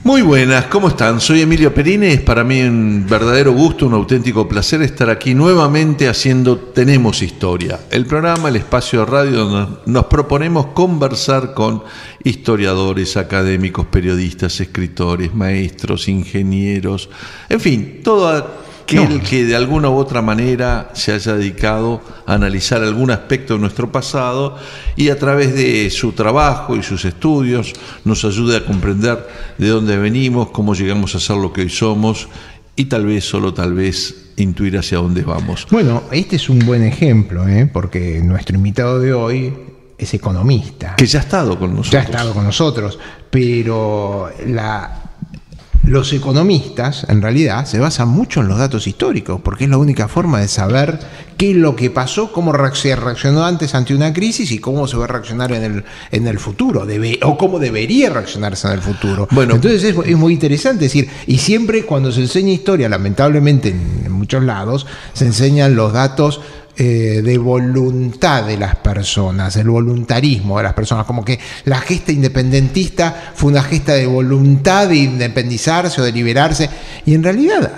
Muy buenas, ¿cómo están? Soy Emilio Perini, es para mí un verdadero gusto, un auténtico placer estar aquí nuevamente haciendo Tenemos Historia, el programa, el espacio de radio donde nos proponemos conversar con historiadores, académicos, periodistas, escritores, maestros, ingenieros, en fin, todo aquel que de alguna u otra manera se haya dedicado a analizar algún aspecto de nuestro pasado y a través de su trabajo y sus estudios nos ayude a comprender de dónde venimos, cómo llegamos a ser lo que hoy somos y tal vez, solo tal vez, intuir hacia dónde vamos. Bueno, este es un buen ejemplo, porque nuestro invitado de hoy es economista. Que ya ha estado con nosotros. Ya ha estado con nosotros, pero los economistas, en realidad, se basan mucho en los datos históricos, porque es la única forma de saber qué es lo que pasó, cómo se reaccionó antes ante una crisis y cómo se va a reaccionar en el futuro, o cómo debería reaccionarse en el futuro. Bueno, entonces es muy interesante decir, y siempre cuando se enseña historia, lamentablemente en muchos lados, se enseñan los datos de voluntad de las personas, el voluntarismo de las personas, como que la gesta independentista fue una gesta de voluntad de independizarse o de liberarse, y en realidad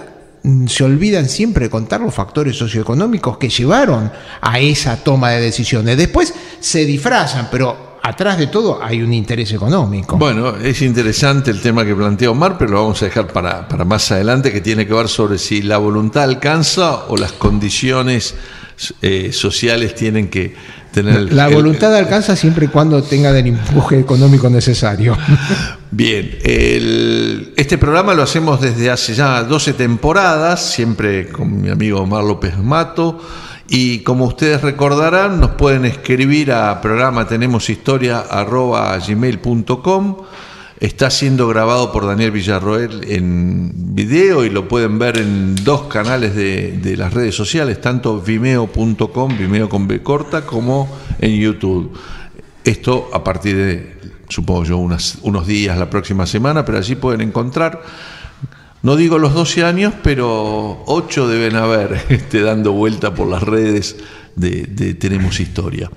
se olvidan siempre de contar los factores socioeconómicos que llevaron a esa toma de decisiones. Después se disfrazan, pero atrás de todo hay un interés económico. Bueno, es interesante el tema que plantea Omar, pero lo vamos a dejar para más adelante, que tiene que ver sobre si la voluntad alcanza o las condiciones sociales tienen que tener... La voluntad alcanza siempre y cuando tengan el empuje económico necesario. Bien, este programa lo hacemos desde hace ya 12 temporadas, siempre con mi amigo Omar López Mato, y como ustedes recordarán, nos pueden escribir a programa tenemoshistoria@gmail.com. Está siendo grabado por Daniel Villarroel en video y lo pueden ver en dos canales de las redes sociales, tanto vimeo.com, Vimeo con B corta, como en YouTube. Esto a partir de, supongo yo, unos días la próxima semana, pero allí pueden encontrar, no digo los 12 años, pero 8 deben haber dando vuelta por las redes de Tenemos Historia.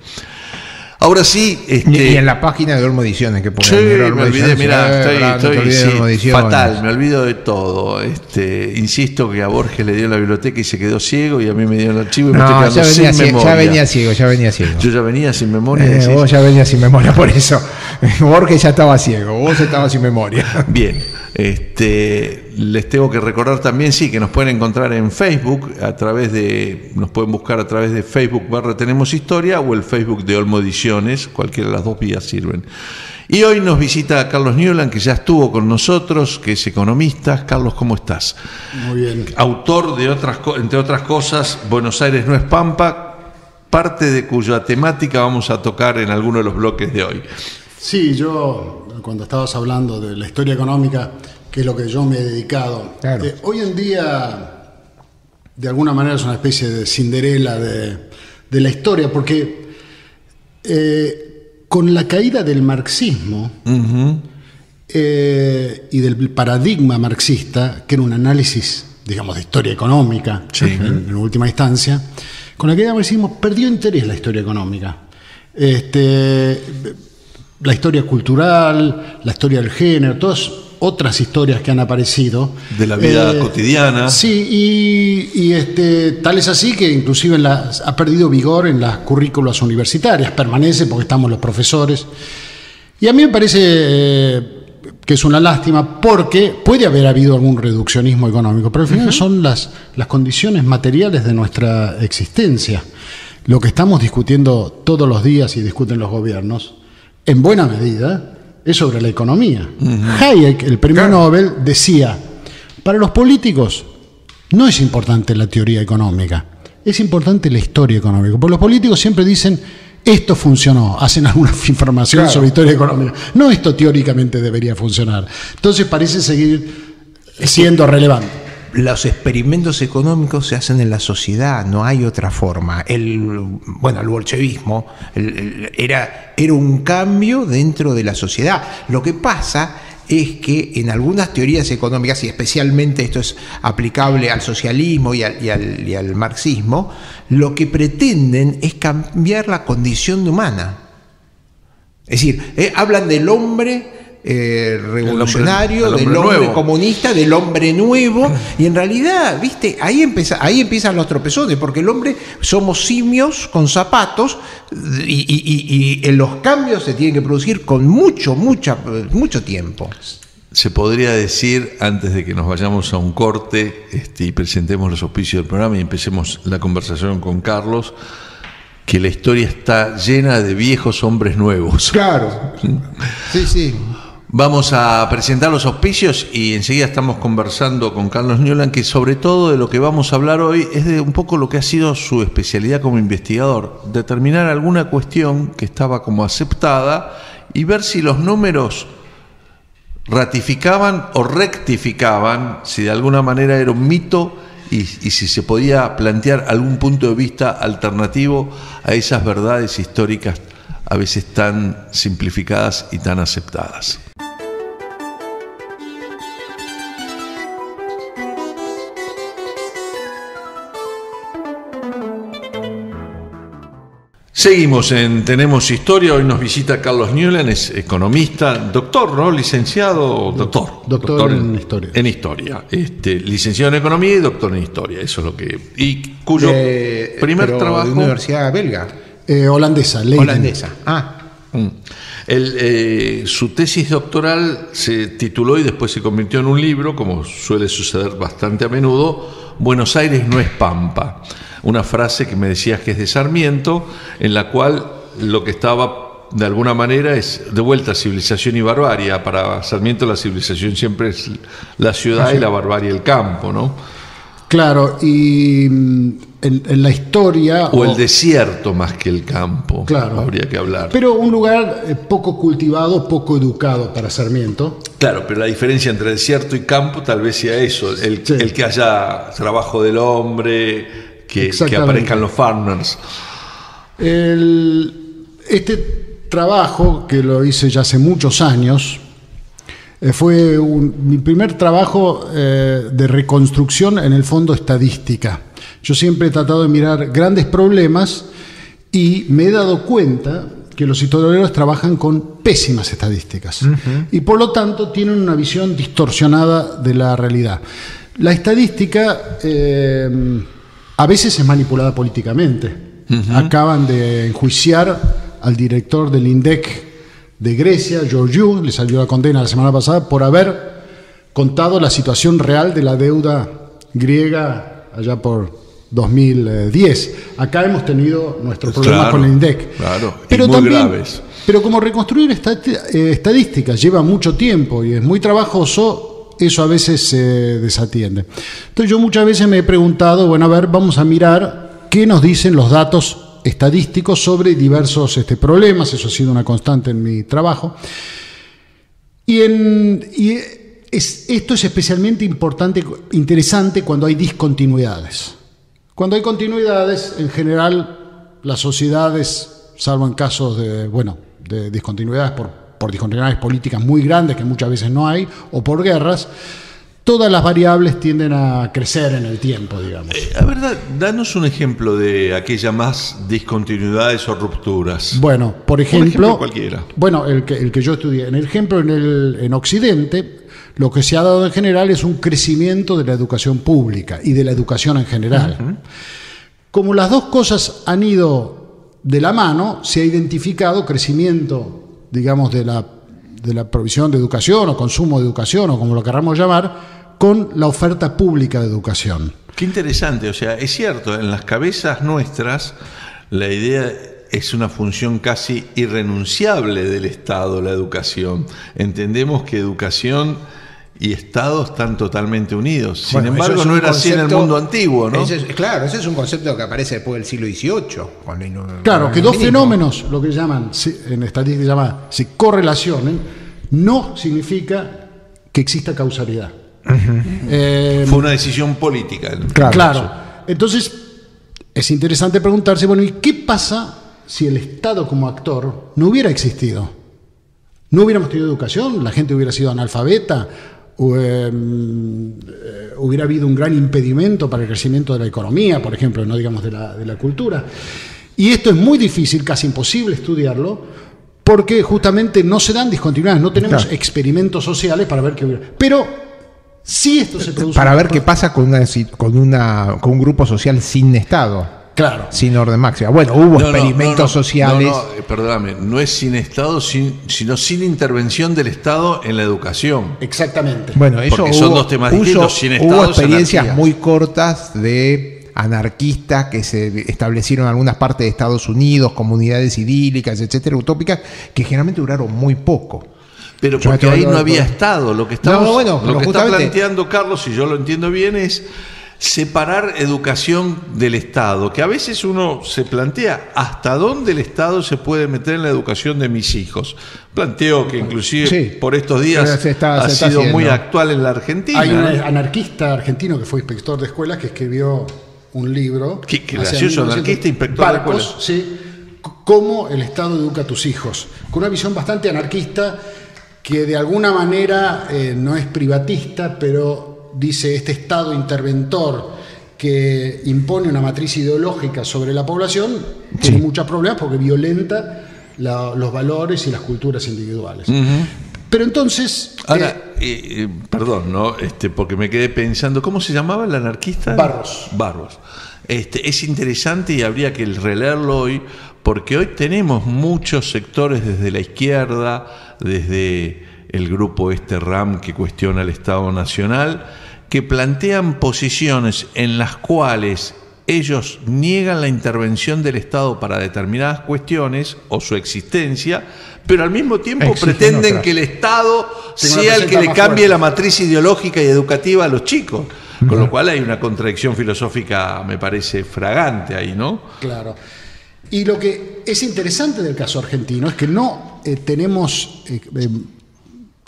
Ahora sí... Y en la página de Olmo Ediciones, que ponen. Sí, me olvidé, mirá, estoy fatal, me olvido de todo. Insisto que a Borges le dio la biblioteca y se quedó ciego, y a mí me dio el archivo y me estoy quedando sin memoria. Ya venía ciego. Yo ya venía sin memoria. Vos ya venías sin memoria, por eso. Borges ya estaba ciego, vos estabas sin memoria. Bien. Les tengo que recordar también, sí, que nos pueden encontrar en Facebook, nos pueden buscar a través de Facebook /Tenemos Historia o el Facebook de Olmo Ediciones, cualquiera de las dos vías sirven. Y hoy nos visita Carlos Newland, que ya estuvo con nosotros, que es economista. Carlos, ¿cómo estás? Muy bien. Autor de entre otras cosas, Buenos Aires no es Pampa, parte de cuya temática vamos a tocar en alguno de los bloques de hoy. Sí, yo, cuando estabas hablando de la historia económica, que es lo que yo me he dedicado, claro. Hoy en día, de alguna manera, es una especie de Cinderella de la historia, porque con la caída del marxismo y del paradigma marxista, que era un análisis, digamos, de historia económica, sí, en última instancia, con la caída del marxismo perdió interés la historia económica. La historia cultural, la historia del género, todas otras historias que han aparecido. De la vida cotidiana. Sí, y tal es así que inclusive ha perdido vigor en las currículas universitarias, permanece porque estamos los profesores. Y a mí me parece que es una lástima, porque puede haber habido algún reduccionismo económico, pero al final son las condiciones materiales de nuestra existencia. Lo que estamos discutiendo todos los días y discuten los gobiernos, en buena medida, es sobre la economía. Hayek, el premio Nobel, decía, para los políticos no es importante la teoría económica, es importante la historia económica. Porque los políticos siempre dicen, esto funcionó, hacen alguna información sobre historia económica. No, esto teóricamente debería funcionar. Entonces parece seguir siendo relevante. Los experimentos económicos se hacen en la sociedad, no hay otra forma. El bolchevismo era un cambio dentro de la sociedad. Lo que pasa es que en algunas teorías económicas, y especialmente esto es aplicable al socialismo y al marxismo, lo que pretenden es cambiar la condición humana. Es decir, hablan del hombre revolucionario, el hombre del hombre nuevo, comunista, del hombre nuevo, y en realidad, viste, ahí empiezan los tropezones, porque el hombre somos simios con zapatos, y los cambios se tienen que producir con mucho tiempo. Se podría decir, antes de que nos vayamos a un corte y presentemos los auspicios del programa y empecemos la conversación con Carlos, que la historia está llena de viejos hombres nuevos. Claro. Sí. Vamos a presentar los auspicios y enseguida estamos conversando con Carlos Newland, que sobre todo de lo que vamos a hablar hoy es de un poco lo que ha sido su especialidad como investigador, determinar alguna cuestión que estaba como aceptada y ver si los números ratificaban o rectificaban, si de alguna manera era un mito y si se podía plantear algún punto de vista alternativo a esas verdades históricas a veces tan simplificadas y tan aceptadas. Seguimos en Tenemos Historia. Hoy nos visita Carlos Newland, es economista, doctor, ¿no? Licenciado, doctor en Historia. En Historia. Licenciado en Economía y doctor en Historia. Eso es lo que... Y cuyo primer trabajo... ¿De universidad belga? Holandesa, Leiden. Holandesa. Su tesis doctoral se tituló y después se convirtió en un libro, como suele suceder bastante a menudo, Buenos Aires no es Pampa. Una frase que me decías que es de Sarmiento, en la cual lo que estaba de alguna manera es de vuelta civilización y barbarie. Para Sarmiento la civilización siempre es la ciudad y la barbarie el campo, ¿no? Claro, y en la historia... O el desierto más que el campo, claro, habría que hablar. Pero un lugar poco cultivado, poco educado para Sarmiento. Claro, pero la diferencia entre desierto y campo tal vez sea eso, el que haya trabajo del hombre, que aparezcan los farmers. Este trabajo, que lo hice ya hace muchos años, fue mi primer trabajo de reconstrucción, en el fondo estadística. Yo siempre he tratado de mirar grandes problemas y me he dado cuenta que los historiadores trabajan con pésimas estadísticas y por lo tanto tienen una visión distorsionada de la realidad. La estadística a veces es manipulada políticamente. Acaban de enjuiciar al director del INDEC de Grecia, Georgiou, le salió la condena la semana pasada por haber contado la situación real de la deuda griega allá por 2010. Acá hemos tenido nuestro problema con el INDEC. Claro, pero muy también, graves. Pero como reconstruir estadísticas lleva mucho tiempo y es muy trabajoso, eso a veces se desatiende. Entonces yo muchas veces me he preguntado, bueno, a ver, vamos a mirar qué nos dicen los datos estadísticos sobre diversos problemas. Eso ha sido una constante en mi trabajo. Esto es especialmente interesante cuando hay discontinuidades. Cuando hay continuidades, en general, las sociedades, salvo en casos de discontinuidades por discontinuidades políticas muy grandes, que muchas veces no hay, o por guerras, todas las variables tienden a crecer en el tiempo, digamos. A ver, danos un ejemplo de aquellas más discontinuidades o rupturas. Bueno, por ejemplo cualquiera. Bueno, el que yo estudié. En el ejemplo, en Occidente, lo que se ha dado en general es un crecimiento de la educación pública y de la educación en general. Como las dos cosas han ido de la mano, se ha identificado crecimiento, digamos, de la provisión de educación o consumo de educación, o como lo queramos llamar, con la oferta pública de educación. Qué interesante, o sea, es cierto, en las cabezas nuestras la idea es una función casi irrenunciable del Estado, la educación. Entendemos que educación y Estado están totalmente unidos. Sin embargo, no era así en el mundo antiguo, ¿no? Claro, ese es un concepto que aparece después del siglo XVIII. Claro, que dos fenómenos, lo que llaman, en estadística se llama, se correlacionen, no significa que exista causalidad. Fue una decisión política. Claro. Entonces, es interesante preguntarse, bueno, ¿y qué pasa si el Estado como actor no hubiera existido? ¿No hubiéramos tenido educación? ¿La gente hubiera sido analfabeta? ¿Hubiera habido un gran impedimento para el crecimiento de la economía, por ejemplo, no digamos de la cultura? Y esto es muy difícil, casi imposible estudiarlo, porque justamente no se dan discontinuidades, no tenemos experimentos sociales para ver qué hubiera. Pero sí esto se produce... Para ver qué pasa con un grupo social sin Estado. Claro. Sin orden máxima. Bueno, hubo experimentos sociales. Perdóname, no es sin Estado, sino sin intervención del Estado en la educación. Exactamente. Bueno, eso porque son dos temas distintos. Sin Estado hubo experiencias muy cortas de anarquistas que se establecieron en algunas partes de Estados Unidos, comunidades idílicas, etcétera, utópicas, que generalmente duraron muy poco. Pero porque ahí no había Estado. Lo que está planteando Carlos, si yo lo entiendo bien, es separar educación del Estado, que a veces uno se plantea hasta dónde el Estado se puede meter en la educación de mis hijos. Planteo que inclusive por estos días ha sido muy actual en la Argentina. Hay un anarquista argentino que fue inspector de escuelas que escribió un libro. Qué gracioso, anarquista, inspector de escuelas. Sí, cómo el Estado educa a tus hijos, con una visión bastante anarquista que de alguna manera no es privatista, pero dice este Estado interventor que impone una matriz ideológica sobre la población tiene muchos problemas porque violenta los valores y las culturas individuales. Pero entonces... Ahora, perdón, ¿no? Porque me quedé pensando, ¿cómo se llamaba el anarquista? Barros. Es interesante y habría que releerlo hoy, porque hoy tenemos muchos sectores desde la izquierda, desde el grupo RAM que cuestiona el Estado Nacional, que plantean posiciones en las cuales ellos niegan la intervención del Estado para determinadas cuestiones o su existencia, pero al mismo tiempo pretenden que el Estado sea el que le cambie la matriz ideológica y educativa a los chicos. Con lo cual hay una contradicción filosófica, me parece, fragante ahí, ¿no? Claro. Y lo que es interesante del caso argentino es que no tenemos...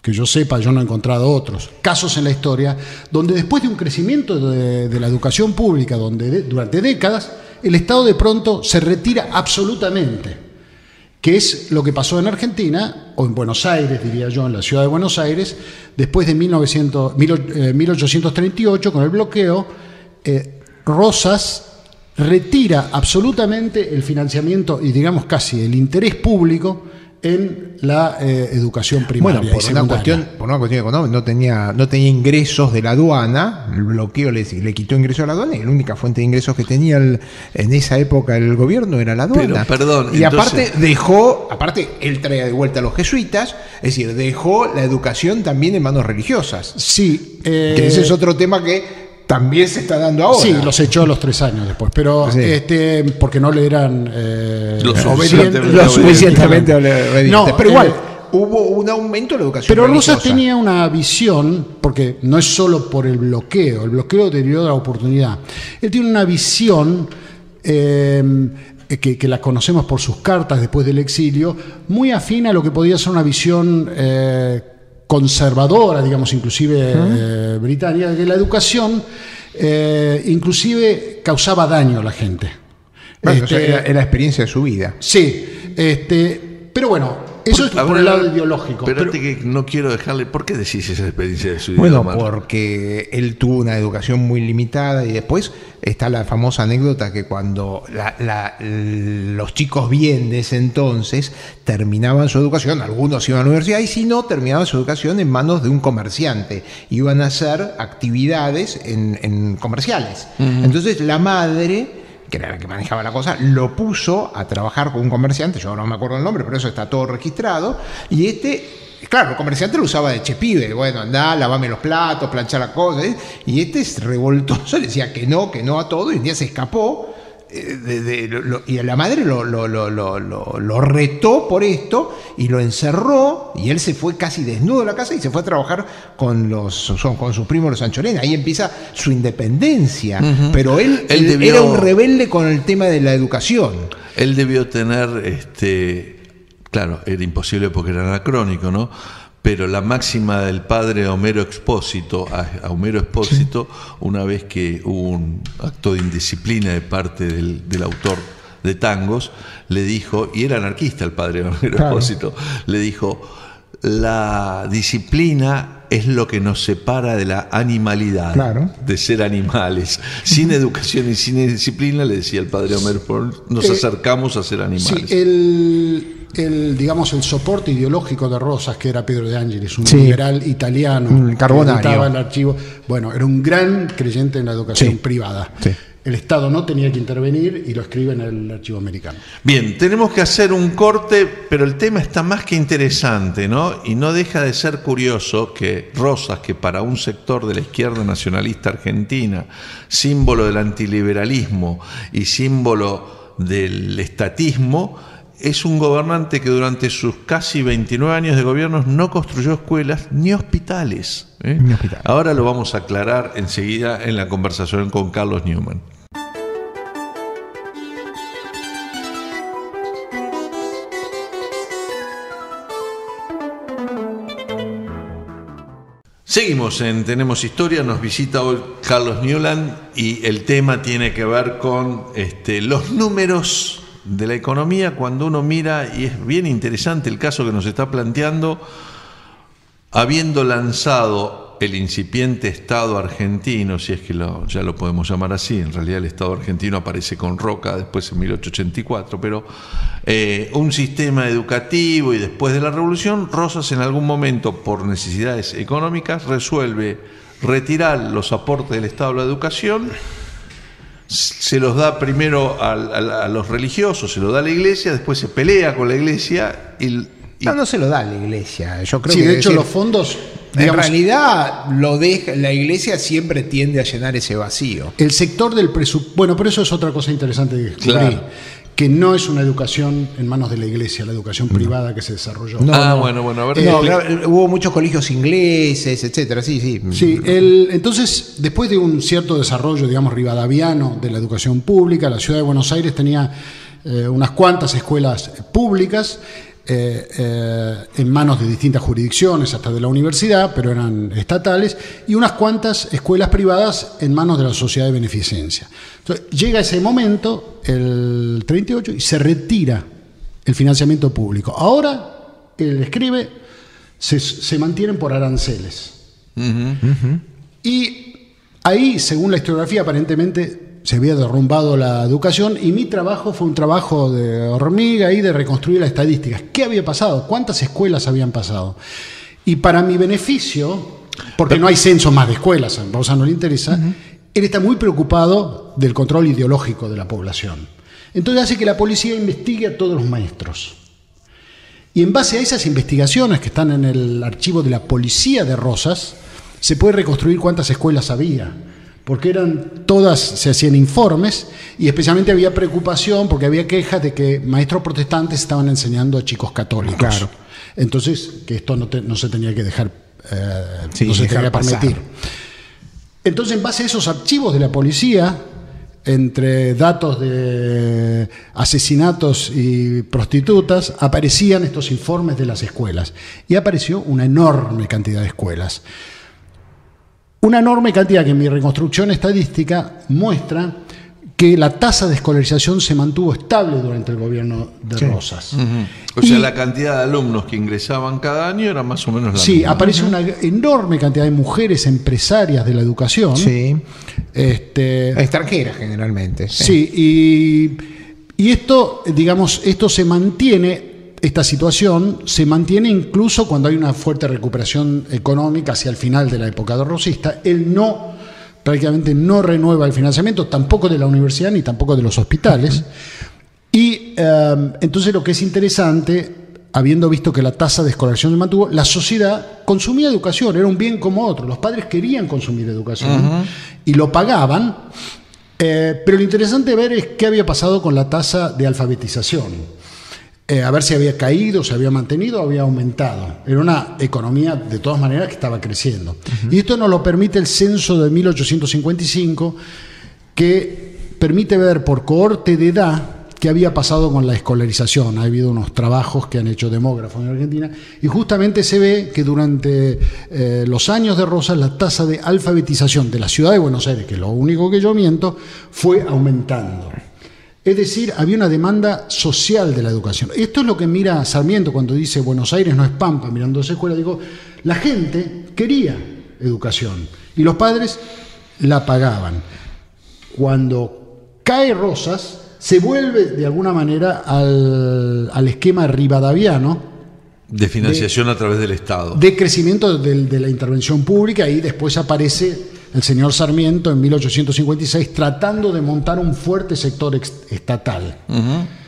que yo sepa, yo no he encontrado otros casos en la historia donde después de un crecimiento de la educación pública, donde durante décadas el Estado de pronto se retira absolutamente, que es lo que pasó en Argentina, o en Buenos Aires, diría yo, en la ciudad de Buenos Aires, después de 1838, con el bloqueo, Rosas retira absolutamente el financiamiento y digamos casi el interés público en la educación primaria. Bueno, por una cuestión económica, no tenía ingresos de la aduana, el bloqueo le quitó ingresos a la aduana y la única fuente de ingresos que tenía en esa época el gobierno era la aduana. Pero, perdón, y entonces... aparte él traía de vuelta a los jesuitas, es decir, dejó la educación también en manos religiosas. Sí. Que ese es otro tema que también se está dando ahora. Sí, los echó a los 3 años después, pero porque no le eran lo suficientemente obedientes. No, pero igual hubo un aumento de la educación pero religiosa. Rosas tenía una visión, porque no es solo por el bloqueo deterioró la oportunidad. Él tiene una visión que la conocemos por sus cartas después del exilio, muy afín a lo que podía ser una visión conservadora, digamos, inclusive británica, que la educación inclusive causaba daño a la gente. Bueno, era la experiencia de su vida. Sí, pero bueno, eso es por el lado ideológico. Espérate que no quiero dejarle... ¿Por qué decís esa experiencia de su vida? Bueno, porque él tuvo una educación muy limitada y después está la famosa anécdota que cuando los chicos bien de ese entonces terminaban su educación, algunos iban a la universidad y si no, terminaban su educación en manos de un comerciante. Iban a hacer actividades en comerciales. Entonces la madre, que era la que manejaba la cosa, lo puso a trabajar con un comerciante, yo no me acuerdo el nombre, pero eso está todo registrado, y claro, el comerciante lo usaba de chepibe, bueno, andá, lavame los platos, planchá las cosas, y es revoltoso, le decía que no a todo, y un día se escapó, y la madre lo retó por esto y lo encerró y él se fue casi desnudo de la casa y se fue a trabajar con sus primos los Ancholena. Ahí empieza su independencia, pero él era un rebelde con el tema de la educación. Él debió tener, claro, era imposible porque era anacrónico, ¿no? Pero la máxima del padre Homero Expósito, a Homero Expósito, una vez que hubo un acto de indisciplina de parte del autor de tangos, le dijo, y era anarquista el padre Homero Expósito, le dijo, la disciplina es lo que nos separa de la animalidad, de ser animales. Sin educación y sin disciplina, le decía el padre Homero, nos acercamos a ser animales. Sí, digamos, el soporte ideológico de Rosas, que era Pedro de Angelis, un Sí. liberal italiano, Carbonario. que editaba el archivo. Bueno, era un gran creyente en la educación Sí. privada. Sí. El Estado no tenía que intervenir y lo escribe en el archivo americano. Bien, tenemos que hacer un corte, pero el tema está más que interesante, ¿no? Y no deja de ser curioso que Rosas, que para un sector de la izquierda nacionalista argentina, símbolo del antiliberalismo y símbolo del estatismo, es un gobernante que durante sus casi 29 años de gobierno no construyó escuelas ni hospitales. Ni hospitales. Ahora lo vamos a aclarar enseguida en la conversación con Carlos Newman. Seguimos en Tenemos Historia, nos visita hoy Carlos Newland y el tema tiene que ver con los números de la economía cuando uno mira, y es bien interesante el caso que nos está planteando, habiendo lanzado el incipiente Estado argentino, si es que ya lo podemos llamar así, en realidad el Estado argentino aparece con Roca después en 1884, pero un sistema educativo y después de la Revolución, Rosas en algún momento, por necesidades económicas, resuelve retirar los aportes del Estado a la educación, se los da primero a los religiosos, se los da a la Iglesia, después se pelea con la Iglesia y No se lo da a la Iglesia. Yo creo Sí, que de hecho los fondos, digamos, en realidad lo deja, la Iglesia siempre tiende a llenar ese vacío. el sector del presupuesto, bueno, pero eso es otra cosa interesante que descubrí, Claro. que no es una educación en manos de la Iglesia, la educación privada que se desarrolló. No, bueno, a ver. No, claro, hubo muchos colegios ingleses, etcétera. Sí. Sí, entonces, después de un cierto desarrollo, digamos, rivadaviano de la educación pública, la ciudad de Buenos Aires tenía unas cuantas escuelas públicas en manos de distintas jurisdicciones, hasta de la universidad, pero eran estatales, y unas cuantas escuelas privadas en manos de la sociedad de beneficencia. Entonces, llega ese momento, el 38, y se retira el financiamiento público. Ahora, él escribe, se mantienen por aranceles. Y ahí, según la historiografía, aparentemente se había derrumbado la educación y mi trabajo fue un trabajo de hormiga y de reconstruir las estadísticas. ¿Qué había pasado? ¿Cuántas escuelas habían pasado? Y para mi beneficio, porque no hay censo más de escuelas, a Rosa no le interesa, él está muy preocupado del control ideológico de la población. Entonces hace que la policía investigue a todos los maestros. Y en base a esas investigaciones que están en el archivo de la policía de Rosas, se puede reconstruir cuántas escuelas había. Porque todas se hacían informes y especialmente había preocupación porque había quejas de que maestros protestantes estaban enseñando a chicos católicos. Claro. Entonces, que esto no se tenía que dejar, Sí, no se tenía que pasar. permitir. Entonces, en base a esos archivos de la policía, entre datos de asesinatos y prostitutas, aparecían estos informes de las escuelas. Y apareció una enorme cantidad de escuelas. Una enorme cantidad que en mi reconstrucción estadística muestra que la tasa de escolarización se mantuvo estable durante el gobierno de Rosas. O sea, la cantidad de alumnos que ingresaban cada año era más o menos la Sí, misma. aparece una enorme cantidad de mujeres empresarias de la educación. Sí. Este, Extranjeras generalmente. sí, y esto, digamos, esto se mantiene. Esta situación se mantiene incluso cuando hay una fuerte recuperación económica hacia el final de la época de rosista. Él prácticamente no renueva el financiamiento, tampoco de la universidad ni tampoco de los hospitales. Y entonces lo que es interesante, habiendo visto que la tasa de escolarización se mantuvo, la sociedad consumía educación, era un bien como otro. Los padres querían consumir educación y lo pagaban. Pero lo interesante ver es qué había pasado con la tasa de alfabetización. A ver si había caído, se había mantenido o había aumentado. Era una economía, de todas maneras, que estaba creciendo. Y esto nos lo permite el censo de 1855, que permite ver por cohorte de edad qué había pasado con la escolarización. Ha habido unos trabajos que han hecho demógrafos en Argentina, y justamente se ve que durante los años de Rosas la tasa de alfabetización de la ciudad de Buenos Aires, que es lo único que yo miento, fue aumentando. Es decir, había una demanda social de la educación. Esto es lo que mira Sarmiento cuando dice Buenos Aires no es Pampa, mirando esa escuela. Digo, la gente quería educación y los padres la pagaban. Cuando cae Rosas, se vuelve de alguna manera al esquema rivadaviano de financiación a través del Estado. De crecimiento de la intervención pública, y después aparece el señor Sarmiento en 1856 tratando de montar un fuerte sector estatal.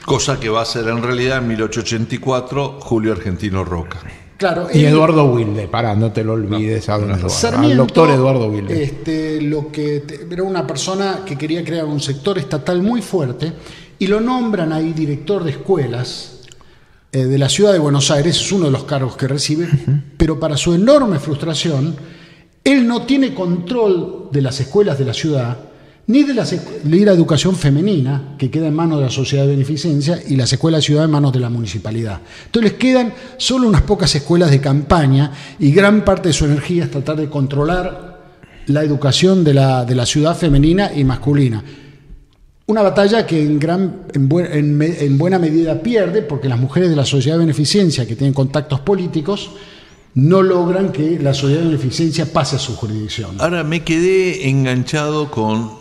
Cosa que va a ser en realidad en 1884 Julio Argentino Roca. Claro, y Eduardo Wilde, no te lo olvides, Sarmiento, al doctor Eduardo Wilde. Era una persona que quería crear un sector estatal muy fuerte, y lo nombran ahí director de escuelas de la ciudad de Buenos Aires, es uno de los cargos que recibe, pero para su enorme frustración, él no tiene control de las escuelas de la ciudad, ni de la educación femenina, que queda en manos de la Sociedad de Beneficencia, y las escuelas de ciudad en manos de la municipalidad. Entonces les quedan solo unas pocas escuelas de campaña, y gran parte de su energía es tratar de controlar la educación de la ciudad femenina y masculina. Una batalla que en buena medida pierde, porque las mujeres de la Sociedad de Beneficencia, que tienen contactos políticos, no logran que la Sociedad de Beneficencia pase a su jurisdicción. Ahora me quedé enganchado con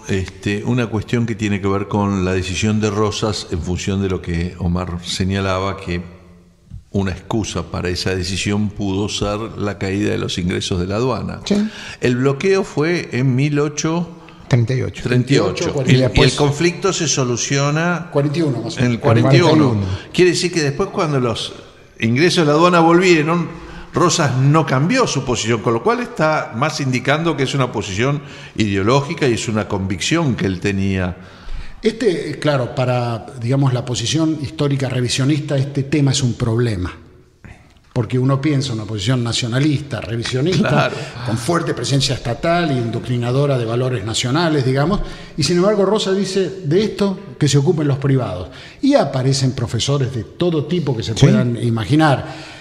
una cuestión que tiene que ver con la decisión de Rosas, en función de lo que Omar señalaba, que una excusa para esa decisión pudo ser la caída de los ingresos de la aduana. Sí. El bloqueo fue en 1838. Y el conflicto se soluciona 41, más o menos. En el 41. Quiere decir que después, cuando los ingresos de la aduana volvieron, Rosas no cambió su posición, con lo cual está más indicando que es una posición ideológica y es una convicción que él tenía. Claro, para, digamos, la posición histórica revisionista, este tema es un problema. Porque uno piensa en una posición nacionalista, revisionista, claro, con fuerte presencia estatal y endoctrinadora de valores nacionales, digamos, y sin embargo Rosas dice, de esto que se ocupen los privados. Y aparecen profesores de todo tipo que se puedan imaginar.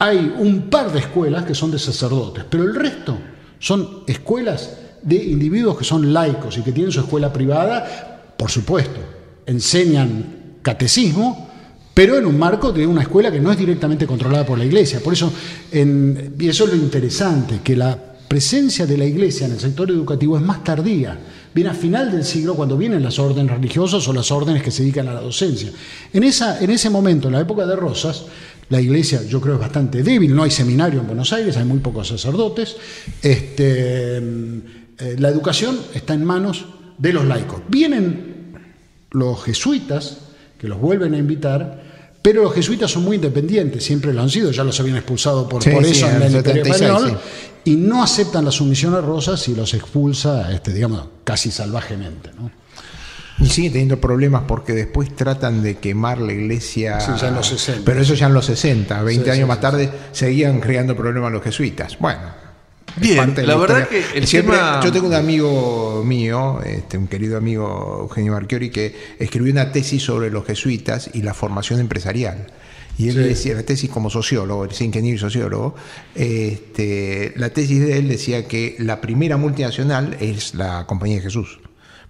Hay un par de escuelas que son de sacerdotes, pero el resto son escuelas de individuos que son laicos y que tienen su escuela privada, por supuesto, enseñan catecismo, pero en un marco de una escuela que no es directamente controlada por la Iglesia. Por eso, y eso es lo interesante, que la presencia de la Iglesia en el sector educativo es más tardía. Viene a final del siglo, cuando vienen las órdenes religiosas o las órdenes que se dedican a la docencia. En ese momento, en la época de Rosas, la Iglesia, yo creo, es bastante débil. No hay seminario en Buenos Aires, hay muy pocos sacerdotes. La educación está en manos de los laicos. Vienen los jesuitas, que los vuelven a invitar, pero los jesuitas son muy independientes, siempre lo han sido, ya los habían expulsado por eso en el Imperio Español, y no aceptan la sumisión a Rosas y los expulsa, digamos, casi salvajemente, ¿no? Y sigue teniendo problemas porque después tratan de quemar la iglesia. Sí, ya en los 60. Pero eso ya en los 60, 20 años más tarde, seguían creando problemas los jesuitas. Bueno. Bien, la verdad que yo tengo un amigo mío, un querido amigo, Eugenio Marchiori, que escribió una tesis sobre los jesuitas y la formación empresarial. Y él decía, la tesis como sociólogo, es ingeniero y sociólogo, la tesis de él decía que la primera multinacional es la Compañía de Jesús,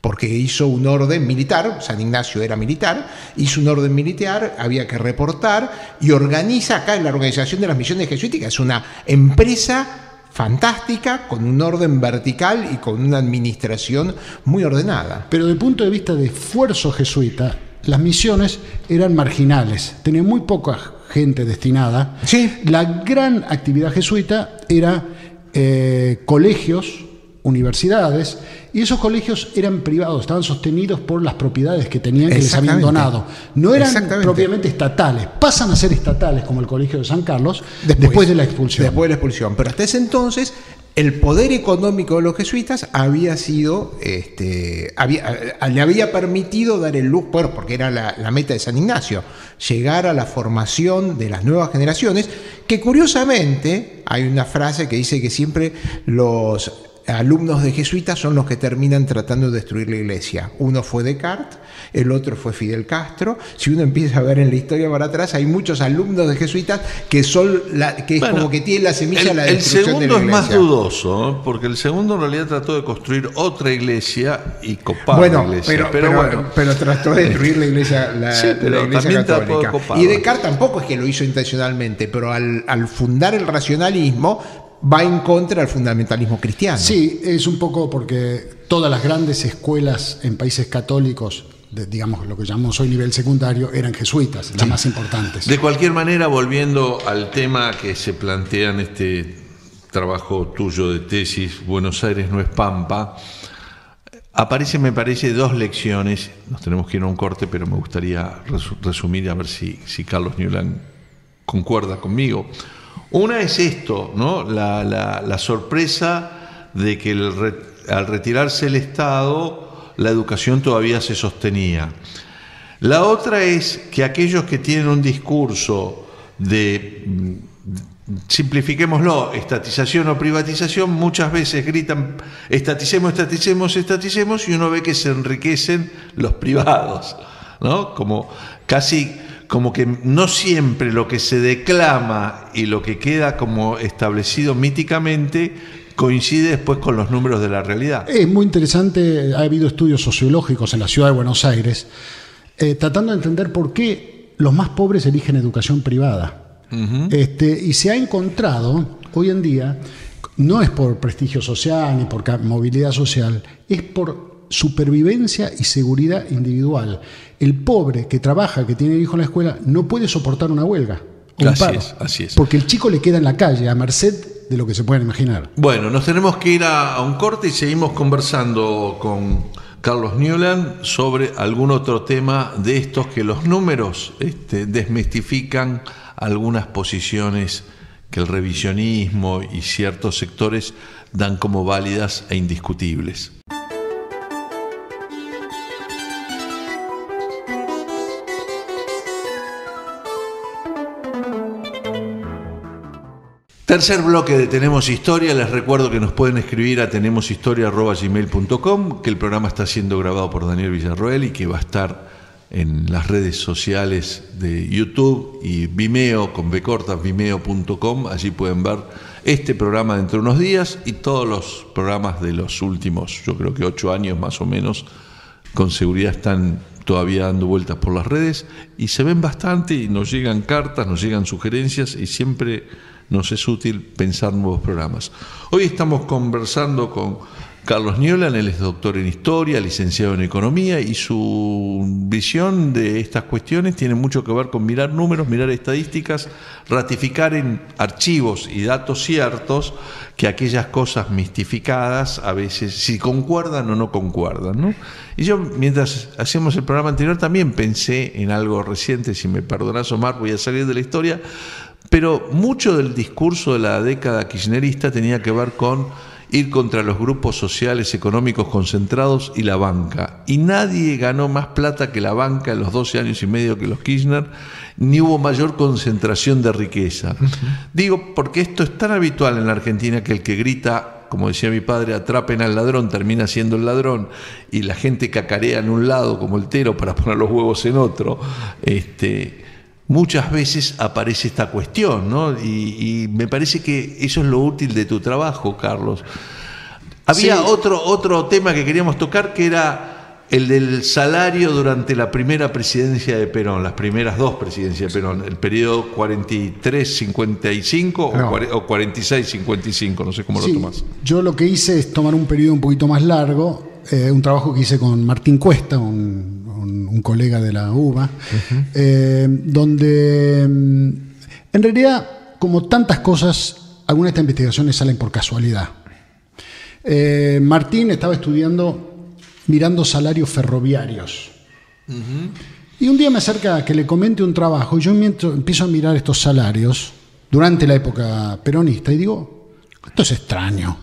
porque hizo un orden militar, San Ignacio era militar, hizo un orden militar, había que reportar, y organiza acá en la Organización de las Misiones Jesuíticas, es una empresa fantástica, con un orden vertical y con una administración muy ordenada. Pero desde el punto de vista de esfuerzo jesuita, las misiones eran marginales, tenían muy poca gente destinada. Sí. La gran actividad jesuita era colegios, universidades, y esos colegios eran privados, estaban sostenidos por las propiedades que tenían, que les habían donado. No eran propiamente estatales, pasan a ser estatales, como el Colegio de San Carlos, después de la expulsión. Después de la expulsión. Pero hasta ese entonces, el poder económico de los jesuitas había sido, le había permitido dar el luz, porque era la meta de San Ignacio, llegar a la formación de las nuevas generaciones, que curiosamente, hay una frase que dice que siempre los alumnos de jesuitas son los que terminan tratando de destruir la iglesia. Uno fue Descartes, el otro fue Fidel Castro. Si uno empieza a ver en la historia para atrás, hay muchos alumnos de jesuitas que son como que tienen la semilla de la destrucción de la iglesia. El segundo es más dudoso, porque el segundo en realidad trató de construir otra iglesia y copar la iglesia. Pero trató de destruir la iglesia, la iglesia católica. Y Descartes tampoco es que lo hizo intencionalmente, pero al fundar el racionalismo, va en contra del fundamentalismo cristiano. Sí, es un poco porque todas las grandes escuelas en países católicos, digamos lo que llamamos hoy nivel secundario, eran jesuitas, las más importantes. De cualquier manera, volviendo al tema que se plantea en este trabajo tuyo de tesis, Buenos Aires no es Pampa, me parece, dos lecciones. Nos tenemos que ir a un corte, pero me gustaría resumir a ver si Carlos Newland concuerda conmigo. Una es esto, ¿no? La sorpresa de que al retirarse el Estado, la educación todavía se sostenía. La otra es que aquellos que tienen un discurso de, simplifiquémoslo, estatización o privatización, muchas veces gritan estaticemos, estaticemos, estaticemos, y uno ve que se enriquecen los privados, ¿no? Casi como que no siempre lo que se declama y lo que queda como establecido míticamente coincide después con los números de la realidad. Es muy interesante, ha habido estudios sociológicos en la ciudad de Buenos Aires tratando de entender por qué los más pobres eligen educación privada. Y se ha encontrado hoy en día, no es por prestigio social ni por movilidad social, es por supervivencia y seguridad individual. El pobre que trabaja, que tiene hijo en la escuela, no puede soportar una huelga o un paro, así es. Porque el chico le queda en la calle a merced de lo que se pueden imaginar. Bueno, nos tenemos que ir a un corte y seguimos conversando con Carlos Newland sobre algún otro tema de estos que los números desmistifican algunas posiciones que el revisionismo y ciertos sectores dan como válidas e indiscutibles. Tercer bloque de Tenemos Historia. Les recuerdo que nos pueden escribir a tenemoshistoria@gmail.com, que el programa está siendo grabado por Daniel Villarroel y que va a estar en las redes sociales de YouTube y Vimeo, con bcortas, vimeo.com. Allí pueden ver este programa dentro de unos días y todos los programas de los últimos, yo creo que 8 años más o menos, con seguridad están todavía dando vueltas por las redes y se ven bastante y nos llegan cartas, nos llegan sugerencias y siempre nos es útil pensar nuevos programas. Hoy estamos conversando con Carlos Newland. Él es doctor en Historia, licenciado en Economía, y su visión de estas cuestiones tiene mucho que ver con mirar números, mirar estadísticas, ratificar en archivos y datos ciertos que aquellas cosas mistificadas a veces si concuerdan o no concuerdan, ¿no? Y yo, mientras hacíamos el programa anterior, también pensé en algo reciente. Si me perdonás, Omar, voy a salir de la historia, pero mucho del discurso de la década kirchnerista tenía que ver con ir contra los grupos sociales económicos concentrados y la banca. Y nadie ganó más plata que la banca en los 12 años y medio que los Kirchner, ni hubo mayor concentración de riqueza. Digo, porque esto es tan habitual en la Argentina que el que grita, como decía mi padre, atrapen al ladrón, termina siendo el ladrón, y la gente cacarea en un lado como el tero para poner los huevos en otro. Muchas veces aparece esta cuestión, ¿no? Y me parece que eso es lo útil de tu trabajo, Carlos. Había otro tema que queríamos tocar, que era el del salario durante la primera presidencia de Perón, las primeras dos presidencias de Perón, el periodo 43-55 o 46-55, no sé cómo lo tomás. Yo lo que hice es tomar un periodo un poquito más largo, un trabajo que hice con Martín Cuesta, un colega de la UBA, donde en realidad, como tantas cosas, algunas de estas investigaciones salen por casualidad. Martín estaba mirando salarios ferroviarios. Y un día me acerca a que le comente un trabajo y yo empiezo a mirar estos salarios durante la época peronista y digo, esto es extraño,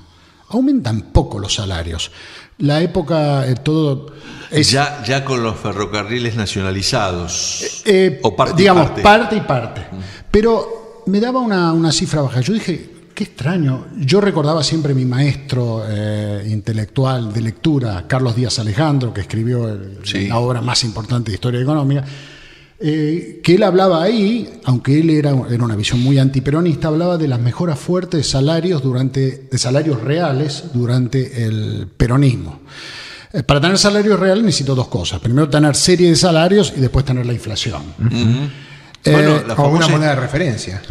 aumentan poco los salarios. La época, todo es... Ya con los ferrocarriles nacionalizados, o parte digamos, y parte. Parte y parte. Pero me daba una cifra baja. Yo dije, qué extraño. Yo recordaba siempre a mi maestro intelectual de lectura, Carlos Díaz Alejandro, que escribió la obra más importante de historia económica, que él hablaba ahí, aunque él era una visión muy antiperonista, hablaba de las mejoras fuertes de salarios reales durante el peronismo. Para tener salarios reales necesito dos cosas. Primero tener serie de salarios y después tener la inflación. Bueno, o una moneda de referencia.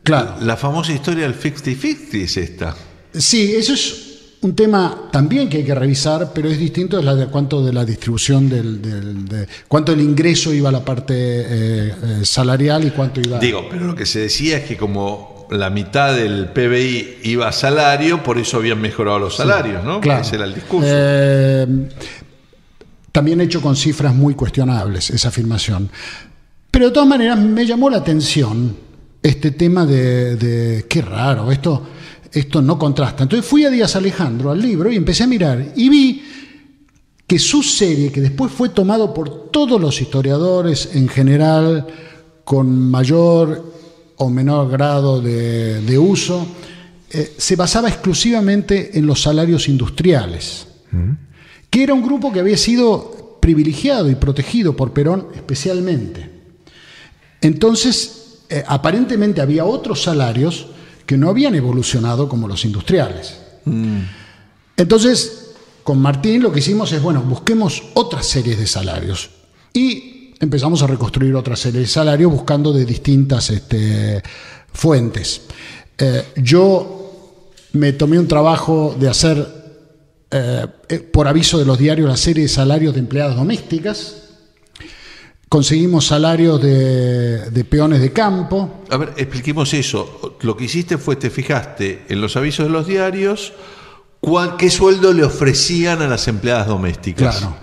Claro. La famosa historia del 50-50 es esta. Sí, eso es un tema también que hay que revisar, pero es distinto, es la de cuánto de la distribución de cuánto del ingreso iba a la parte salarial y cuánto iba. Digo, pero lo que se decía es que como la mitad del PBI iba a salario, por eso habían mejorado los salarios, ¿no? Claro. Ese era el discurso. También hecho con cifras muy cuestionables esa afirmación. Pero de todas maneras me llamó la atención este tema de qué raro, esto no contrasta. Entonces fui a Díaz Alejandro, al libro, y empecé a mirar y vi que su serie, que después fue tomado por todos los historiadores en general, con mayor o menor grado de uso, se basaba exclusivamente en los salarios industriales, que era un grupo que había sido privilegiado y protegido por Perón especialmente. Entonces, aparentemente había otros salarios que no habían evolucionado como los industriales. Entonces, con Martín lo que hicimos es, bueno, busquemos otras series de salarios. Y empezamos a reconstruir otra serie de salarios buscando de distintas fuentes. Yo me tomé un trabajo de hacer, por aviso de los diarios, la serie de salarios de empleadas domésticas. Conseguimos salarios de peones de campo. A ver, expliquemos eso. Lo que hiciste fue, te fijaste en los avisos de los diarios, qué sueldo le ofrecían a las empleadas domésticas. Claro.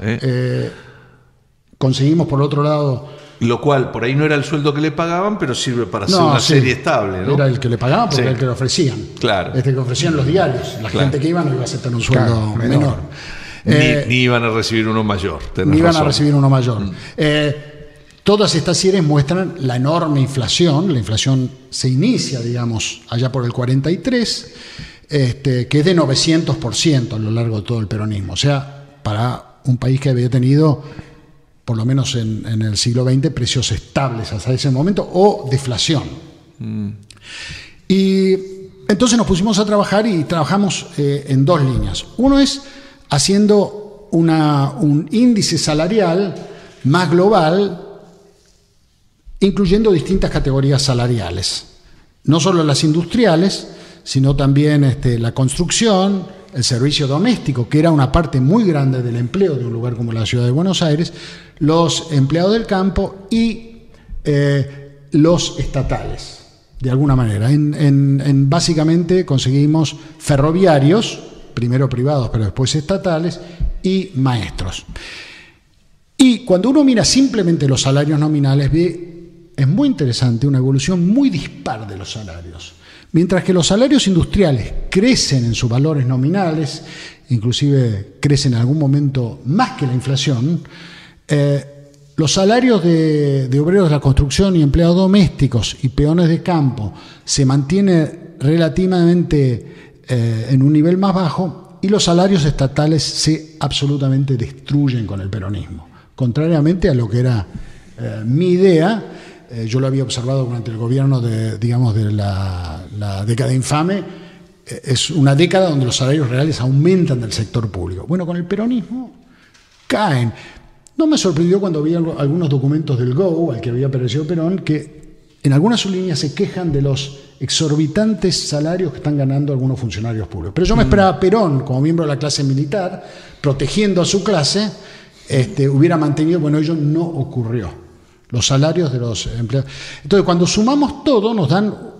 Conseguimos, por otro lado... Lo cual, por ahí no era el sueldo que le pagaban, pero sirve para hacer una serie estable, ¿no? Era el que le pagaban porque era el que le ofrecían. Claro. Que ofrecían los diarios. La gente que iba no iba a aceptar un sueldo menor. Ni iban a recibir uno mayor. Ni iban a recibir uno mayor. Todas estas series muestran la enorme inflación. La inflación se inicia, digamos, allá por el 43, que es de 900% a lo largo de todo el peronismo. O sea, para un país que había tenido, por lo menos en el siglo XX, precios estables hasta ese momento, o deflación. Y entonces nos pusimos a trabajar y trabajamos en dos líneas. Uno es haciendo un índice salarial más global, incluyendo distintas categorías salariales, no solo las industriales, sino también la construcción, el servicio doméstico, que era una parte muy grande del empleo de un lugar como la ciudad de Buenos Aires, los empleados del campo y los estatales, de alguna manera. Básicamente conseguimos ferroviarios, primero privados pero después estatales, y maestros. Y cuando uno mira simplemente los salarios nominales, ve, es muy interesante, una evolución muy dispar de los salarios. Mientras que los salarios industriales crecen en sus valores nominales, inclusive crecen en algún momento más que la inflación, los salarios de obreros de la construcción y empleados domésticos y peones de campo se mantienen relativamente en un nivel más bajo, y los salarios estatales se absolutamente destruyen con el peronismo. Contrariamente a lo que era mi idea, yo lo había observado durante el gobierno de la década infame, es una década donde los salarios reales aumentan del sector público. Bueno, con el peronismo caen. No me sorprendió cuando vi algunos documentos del GO, al que había pertenecido Perón, que en algunas sublíneas se quejan de los exorbitantes salarios que están ganando algunos funcionarios públicos. Pero yo me esperaba a Perón, como miembro de la clase militar, protegiendo a su clase, hubiera mantenido, bueno, ello no ocurrió. Los salarios de los empleados. Entonces, cuando sumamos todo,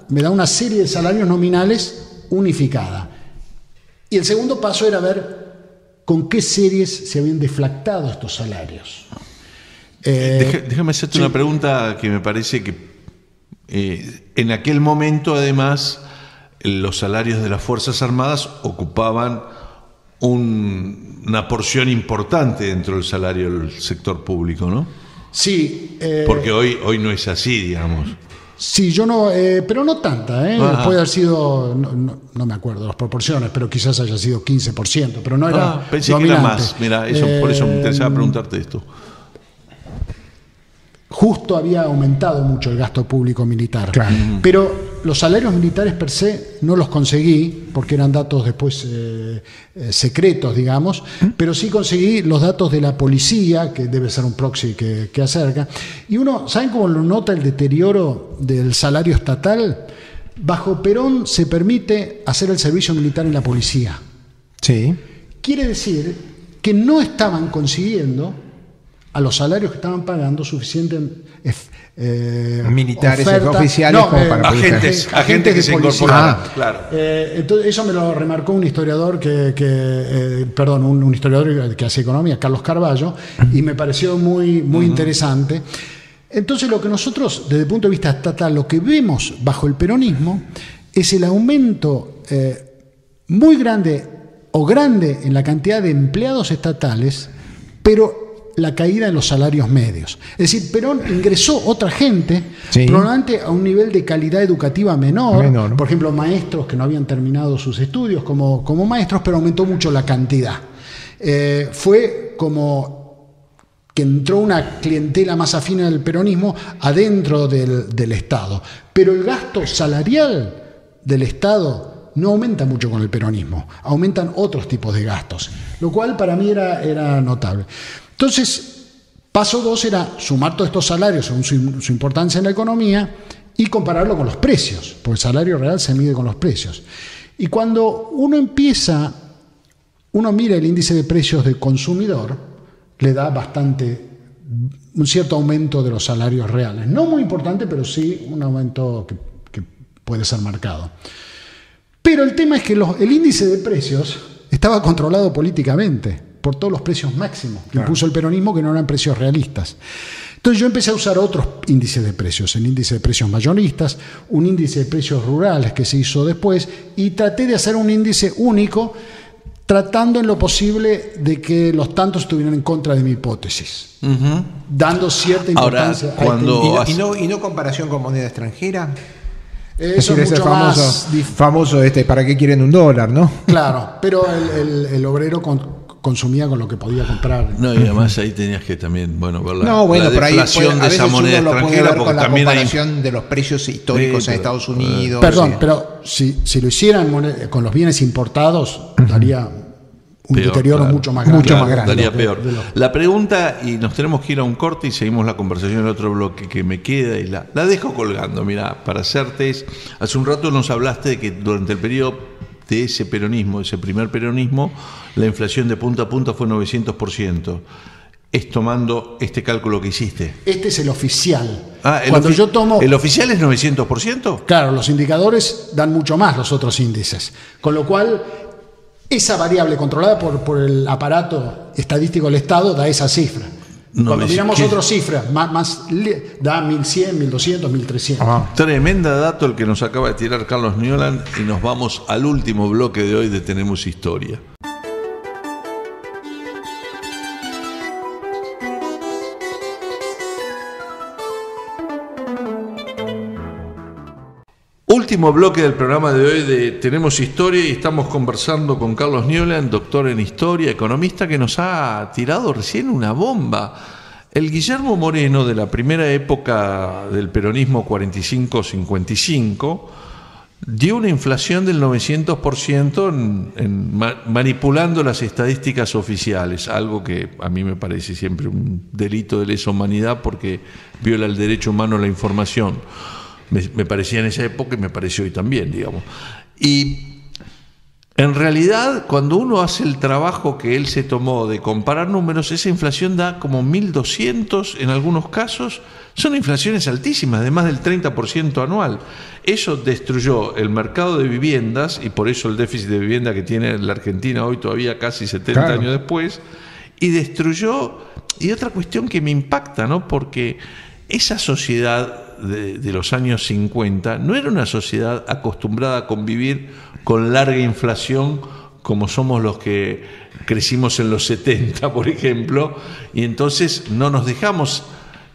me da una serie de salarios nominales unificada. Y el segundo paso era ver con qué series se habían deflactado estos salarios. Déjame hacerte una pregunta que me parece que en aquel momento, además, los salarios de las Fuerzas Armadas ocupaban una porción importante dentro del salario del sector público, ¿no? Sí. Porque hoy no es así, digamos. Sí, yo no, pero no tanta, puede haber sido, no me acuerdo las proporciones, pero quizás haya sido 15%, pero no era pensé dominante. Que era más, mira, por eso me interesaba preguntarte esto. Justo había aumentado mucho el gasto público militar, Claro. Pero los salarios militares per se no los conseguí, porque eran datos después secretos, digamos, pero sí conseguí los datos de la policía, que debe ser un proxy que acerca. Y uno, ¿saben cómo lo nota el deterioro del salario estatal? bajo Perón se permite hacer el servicio militar en la policía. Sí. Quiere decir que no estaban consiguiendo a los salarios que estaban pagando suficiente militares oferta, oficiales como para agentes que se policía. incorporaron. Claro. Entonces eso me lo remarcó un historiador un historiador que hace economía, Carlos Carballo, y me pareció muy interesante. Entonces lo que nosotros desde el punto de vista estatal, lo que vemos bajo el peronismo es el aumento muy grande en la cantidad de empleados estatales, pero la caída en los salarios medios. Es decir, Perón ingresó otra gente, sí, probablemente a un nivel de calidad educativa menor. Por ejemplo, maestros que no habían terminado sus estudios como maestros, pero aumentó mucho la cantidad. Fue como que entró una clientela más afina del peronismo adentro del Estado. Pero el gasto salarial del Estado no aumenta mucho con el peronismo, aumentan otros tipos de gastos, lo cual para mí era notable. Entonces, paso 2 era sumar todos estos salarios según su importancia en la economía y compararlo con los precios, porque el salario real se mide con los precios. Y cuando uno mira el índice de precios del consumidor, le da un cierto aumento de los salarios reales. No muy importante, pero sí un aumento que puede ser marcado. Pero el tema es que el índice de precios estaba controlado políticamente por todos los precios máximos que impuso el peronismo, que no eran precios realistas. Entonces yo empecé a usar otros índices de precios, el índice de precios mayoristas, un índice de precios rurales que se hizo después, y traté de hacer un índice único, tratando en lo posible de que los tantos estuvieran en contra de mi hipótesis, dando cierta importancia. Ahora, ¿Y no comparación con moneda extranjera? Eso es mucho famoso ¿para qué quieren $1, no? Claro, pero el obrero consumía con lo que podía comprar. No, y además ahí tenías que también, ver la deflación de esa moneda extranjera, porque con también la comparación de los precios históricos en Estados Unidos. Perdón, pero si lo hicieran con los bienes importados, daría un deterioro mucho más grande. Daría peor. La pregunta, y nos tenemos que ir a un corte y seguimos la conversación en el otro bloque que me queda, y la dejo colgando, mira, para hacerte hace un rato nos hablaste de que durante el periodo de ese peronismo, ese primer peronismo, la inflación de punta a punta fue 900%. Es tomando este cálculo que hiciste. Este es el oficial. ¿El oficial es 900%? Claro, los indicadores dan mucho más los otros índices. Con lo cual, esa variable controlada por el aparato estadístico del Estado da esa cifra. Cuando miramos otras cifras, da 1100, 1200, 1300. Tremenda dato el que nos acaba de tirar Carlos Newland, y nos vamos al último bloque de hoy de Tenemos Historia. Último bloque del programa de hoy de Tenemos Historia, y estamos conversando con Carlos Newland, doctor en Historia, economista, que nos ha tirado recién una bomba. El Guillermo Moreno de la primera época del peronismo 45-55 dio una inflación del 900% manipulando las estadísticas oficiales, algo que a mí me parece siempre un delito de lesa humanidad porque viola el derecho humano a la información. Me parecía en esa época y me pareció hoy también, digamos. Y en realidad, cuando uno hace el trabajo que él se tomó de comparar números, esa inflación da como 1.200 en algunos casos. Son inflaciones altísimas, de más del 30% anual. Eso destruyó el mercado de viviendas, y por eso el déficit de vivienda que tiene la Argentina hoy todavía casi 70 años después, y destruyó, y otra cuestión que me impacta, ¿no? Porque esa sociedad de los años 50 no era una sociedad acostumbrada a convivir con larga inflación como somos los que crecimos en los 70, por ejemplo, y entonces no nos dejamos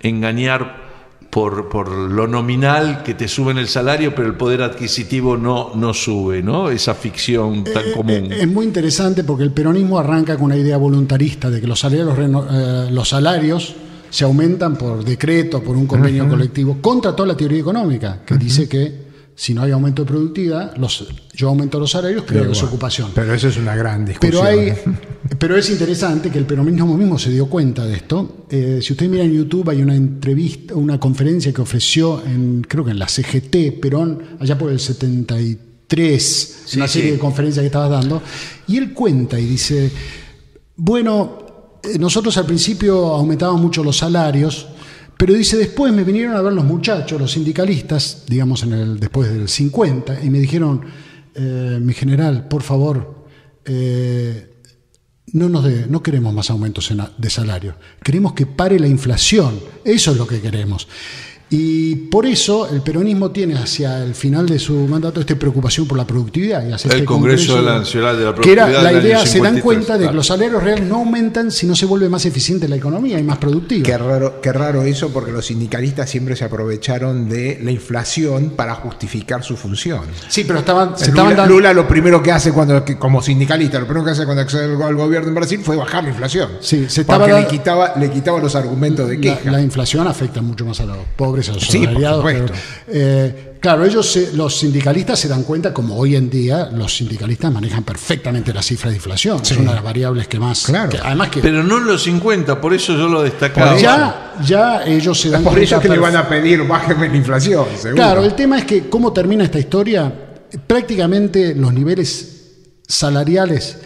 engañar por lo nominal, que te suben el salario pero el poder adquisitivo no sube, ¿no? Esa ficción tan común. Es muy interesante porque el peronismo arranca con una idea voluntarista de que los salarios se aumentan por decreto, por un convenio colectivo, contra toda la teoría económica, que dice que si no hay aumento de productividad, yo aumento los salarios, creo desocupación. Pero eso es una gran discusión. Pero hay Pero es interesante que el peronismo mismo se dio cuenta de esto. Si usted mira en YouTube hay una entrevista, una conferencia que ofreció creo que en la CGT, Perón, allá por el 73, una serie de conferencias que estaba dando, y él cuenta y dice, bueno, nosotros al principio aumentábamos mucho los salarios, pero dice, después me vinieron a ver los muchachos, los sindicalistas, digamos después del 50, y me dijeron, mi general, por favor, no queremos más aumentos de salario, queremos que pare la inflación, eso es lo que queremos. Y por eso el peronismo tiene hacia el final de su mandato preocupación por la productividad. Y hace el Congreso Nacional de la que Productividad. Era la idea, se dan cuenta de que los salarios reales no aumentan si no se vuelve más eficiente la economía y más productiva. Qué raro eso, porque los sindicalistas siempre se aprovecharon de la inflación para justificar su función. Sí, pero Lula lo primero que hace como sindicalista, lo primero que hace cuando accede al gobierno en Brasil fue bajar la inflación. Sí, porque le quitaba los argumentos de queja. La inflación afecta mucho más a los pobres. Sí, por supuesto. Claro, los sindicalistas se dan cuenta, como hoy en día los sindicalistas manejan perfectamente las cifras de inflación. Sí. Es una de las variables que más... Claro. Pero no en los 50, por eso yo lo destacaba. Ya ellos se dan cuenta... Por eso es que le van a pedir bájenme la inflación, seguro. Claro, el tema es que cómo termina esta historia, prácticamente los niveles salariales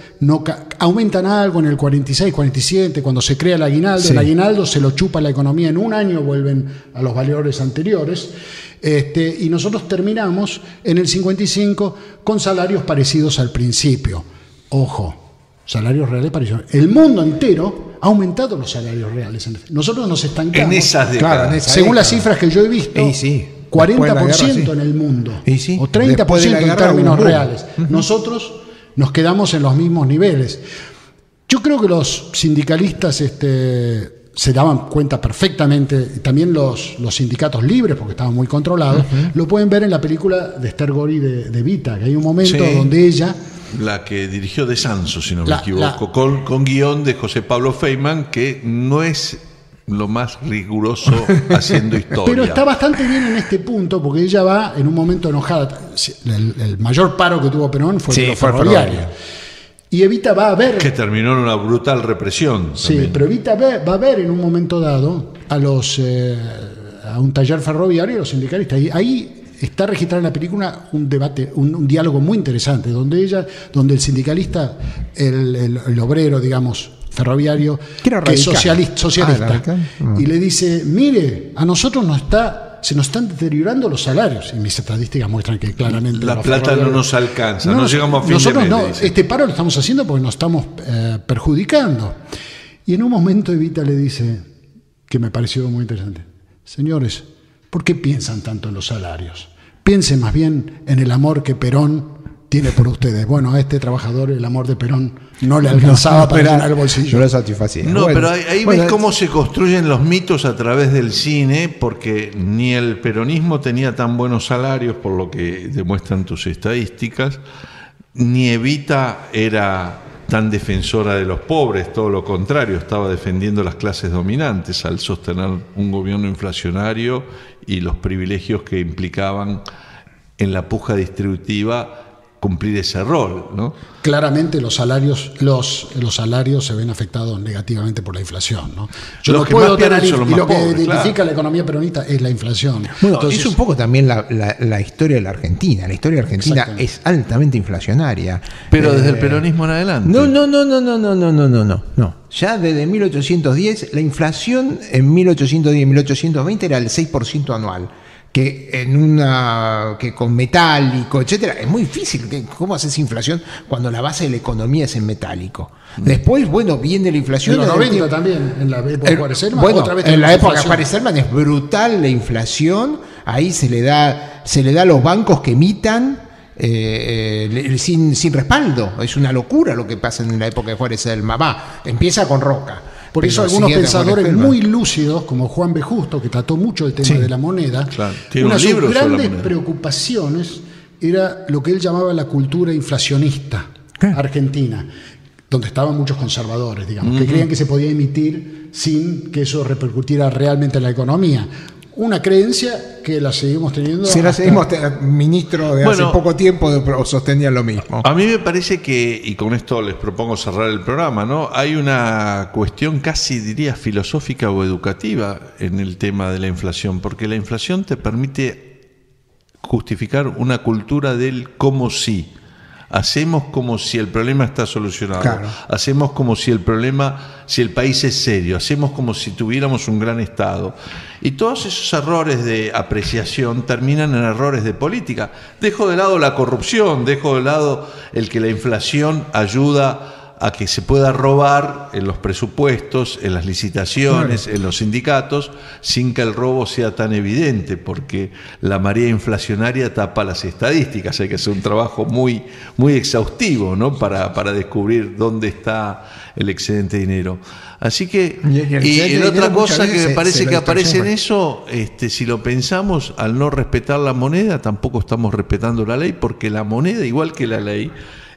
aumentan algo en el 46, 47, cuando se crea el aguinaldo. Sí. El aguinaldo se lo chupa la economía en un año, vuelven a los valores anteriores. Y nosotros terminamos en el 55 con salarios parecidos al principio. Ojo, salarios reales parecidos. El mundo entero ha aumentado los salarios reales. Nosotros nos estancamos. En esas décadas. Claro, según las cifras que yo he visto, 40% en el mundo. O 30% en términos reales. Nosotros nos quedamos en los mismos niveles. Yo creo que los sindicalistas se daban cuenta perfectamente, también los sindicatos libres, porque estaban muy controlados, lo pueden ver en la película de Esther Gori de Evita, que hay un momento donde ella... La que dirigió De Sanso, si no me equivoco, con guión de José Pablo Feynman, que no es lo más riguroso haciendo historia. Pero está bastante bien en este punto, porque ella va en un momento enojada. El mayor paro que tuvo Perón fue el ferroviario. Y Evita va a ver... Que terminó en una brutal represión. Sí, también. Pero Evita va a ver en un momento dado a un taller ferroviario y a los sindicalistas. Y ahí está registrado en la película un debate, un diálogo muy interesante, donde el sindicalista, el obrero, digamos, ferroviario, que es socialista, y le dice, mire, a nosotros se nos están deteriorando los salarios, y mis estadísticas muestran que claramente la plata no nos alcanza, no llegamos a fin nosotros de mes. Este paro lo estamos haciendo porque nos estamos perjudicando. Y en un momento Evita le dice, que me pareció muy interesante, señores, ¿por qué piensan tanto en los salarios? Piensen más bien en el amor que Perón tiene por ustedes. Bueno, a este trabajador el amor de Perón no le alcanzaba para llenar el bolsillo. No lo satisfacía. No, pero ahí ves cómo se construyen los mitos a través del cine, porque ni el peronismo tenía tan buenos salarios, por lo que demuestran tus estadísticas, ni Evita era tan defensora de los pobres, todo lo contrario, estaba defendiendo las clases dominantes al sostener un gobierno inflacionario y los privilegios que implicaban en la puja distributiva cumplir ese rol, ¿no? Claramente los salarios se ven afectados negativamente por la inflación, ¿no? Lo que identifica la economía peronista es la inflación. Bueno, entonces, es un poco también la historia de la Argentina. La historia de Argentina es altamente inflacionaria. Pero desde el peronismo en adelante. No. Ya desde 1810, la inflación en 1810-1820 era del 6% anual. Que con metálico, etcétera, es muy difícil. ¿Cómo haces inflación cuando la base de la economía es en metálico? Después, viene la inflación. En los 90 también, en la época de Juárez Selman. Otra vez en la época de Juárez Selman es brutal la inflación. Ahí se le da a los bancos que emitan sin respaldo. Es una locura lo que pasa en la época de Juárez Selman. Empieza con Roca. Por eso algunos pensadores muy lúcidos, como Juan B. Justo, que trató mucho el tema de la moneda, una de sus grandes preocupaciones era lo que él llamaba la cultura inflacionista argentina, donde estaban muchos conservadores, digamos, que creían que se podía emitir sin que eso repercutiera realmente en la economía. una creencia que la seguimos teniendo. Si la seguimos, ministro de hace poco tiempo sostenía lo mismo. A mí me parece que, y con esto les propongo cerrar el programa, ¿no? Hay una cuestión casi diría filosófica o educativa en el tema de la inflación, porque la inflación te permite justificar una cultura del como si. Hacemos como si el problema está solucionado. Claro. Hacemos como si si el país es serio. Hacemos como si tuviéramos un gran Estado. Y todos esos errores de apreciación terminan en errores de política. Dejo de lado la corrupción, dejo de lado el que la inflación ayuda a que se pueda robar en los presupuestos, en las licitaciones, en los sindicatos, sin que el robo sea tan evidente, porque la marea inflacionaria tapa las estadísticas. Hay que hacer un trabajo muy, muy exhaustivo, ¿no? para descubrir dónde está el excedente de dinero. Así que, y otra cosa que me parece que aparece en eso, si lo pensamos, al no respetar la moneda, tampoco estamos respetando la ley, porque la moneda, igual que la ley,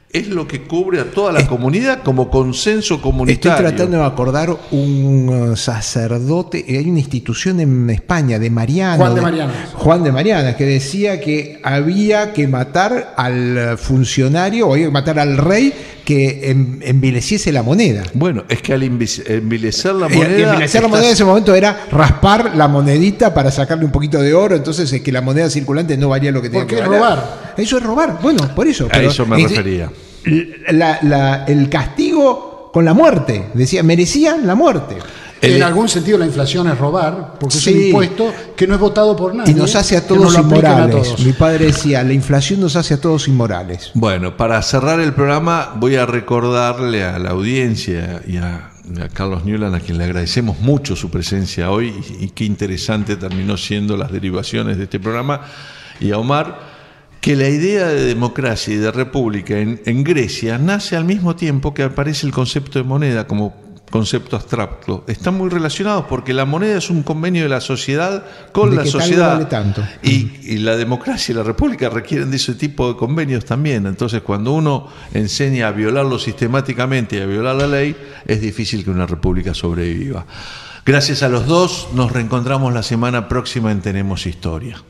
es lo que cubre a toda la comunidad como consenso comunitario. Estoy tratando de acordar un sacerdote, hay una institución en España de Mariano. Juan de Mariana, que decía que había que matar al funcionario o había que matar al rey que envileciese la moneda. Bueno, es que al envilecer la moneda... Envilecer la moneda en ese momento era raspar la monedita para sacarle un poquito de oro, entonces es que la moneda circulante no valía lo que tenía que valer. Robar. Eso es robar, bueno, por eso. A eso me refería. El castigo con la muerte, decía, merecían la muerte. En algún sentido la inflación es robar, porque es un impuesto que no es votado por nadie. Y nos hace a todos inmorales. Mi padre decía, la inflación nos hace a todos inmorales. Bueno, para cerrar el programa voy a recordarle a la audiencia y a Carlos Newland, a quien le agradecemos mucho su presencia hoy, y qué interesante terminó siendo las derivaciones de este programa, y a Omar, que la idea de democracia y de república en Grecia nace al mismo tiempo que aparece el concepto de moneda como concepto abstracto. Están muy relacionados porque la moneda es un convenio de la sociedad con la sociedad. Vale tanto. Y la democracia y la república requieren de ese tipo de convenios también. Entonces, cuando uno enseña a violarlo sistemáticamente y a violar la ley, es difícil que una república sobreviva. Gracias a los dos, nos reencontramos la semana próxima en Tenemos Historia.